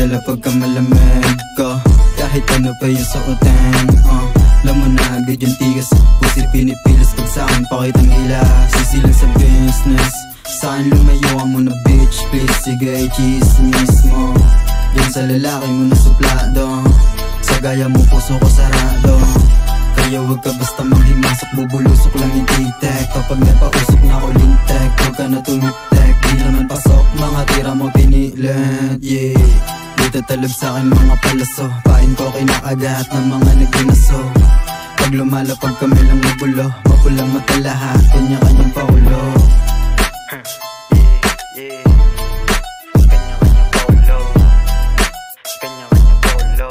Dala pagka malamig ka, kahit ano pa yung suotin. Alam mo na agad yung tigas, pusi pinipilas pag sa'kin pakitang ila. Sisilang sa business, sa'kin lumayo ka muna bitch please. Sige chismis mo, yan sa lalaki mo na suplado. Sa gaya mo puso ko sarado, kaya wag ka basta manghimasok, bubulusok lang yung titek. Kapag napausok na ako lintek, wag ka na tumitek. Di naman pasok, mga tira mo pinilit. Yeah, dito talab sa'kin mga palaso, pain ko kinakagat ng mga nagpinaso. Pag lumalapag kami lang nagulo, mapulang mata lahat, kanya-kanyang paulo. Yeah, kanya-kanyang paulo, kanya-kanyang paulo,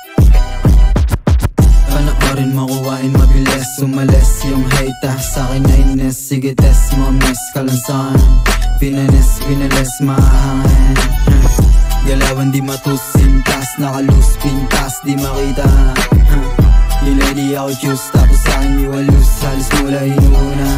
kanya-kanyang. Panoorin, makuhain, mabilis, umalis yung hate sa'kin na ines. Sige test mo, miss kalansan, pinanis, pinalis, mahangin. Galawan di matusin, tas nakalus, pintas di makita. Yung lady ako choose, tapos sa'kin you a lose. Halos mula inuuna,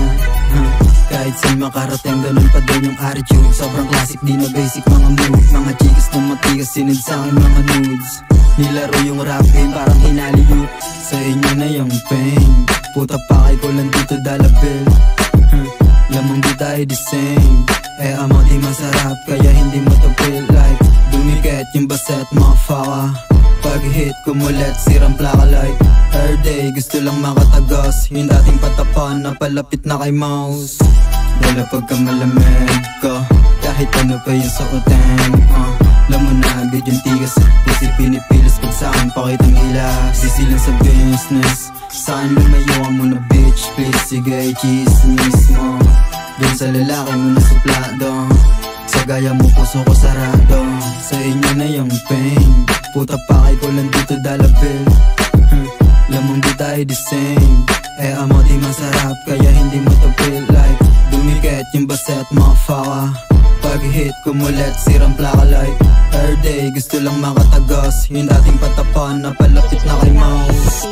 kahit saan makarating, ganun pa din yung attitude. Sobrang classic, di na basic mga move. Mga chicas na matigas, sinid sa'kin mga nudes. Nilaro yung rap game, parang hinaliyot. Sa inyo na yung pain, puta pakay ko lang dito dalabil. Lamang di tayo the same, amo di masarap, kaya hindi mo to feel like. Dumikit yung baset, motherfucker. Pag hit kumulit, sirang plaka like every day, gusto lang makatagos. Yung dating patapan, napalapit na kay mouse. Dala pagka malamig ka, kahit ano pa yung suotin. Alam mo na agad yung tigas, pusi pinipilas pag sa'kin pakitang ila. Sisilang sa business, sa'kin lumayo ka muna bitch please. Sige chismis mo, yan sa lalaki mo na suplado. Sa gaya mo puso ko sarado, sa inyo na yung pain, puta pakay ko lang dito dalabil. Lamang di tayo the same, amo di masarap, kaya hindi mo to feel like. Dumikit yung baset, motherfucker. Pag hit kumulit, sirang plaka like every day, gusto lang makatagos. Yung dating patapan, napalapit na kay mouse.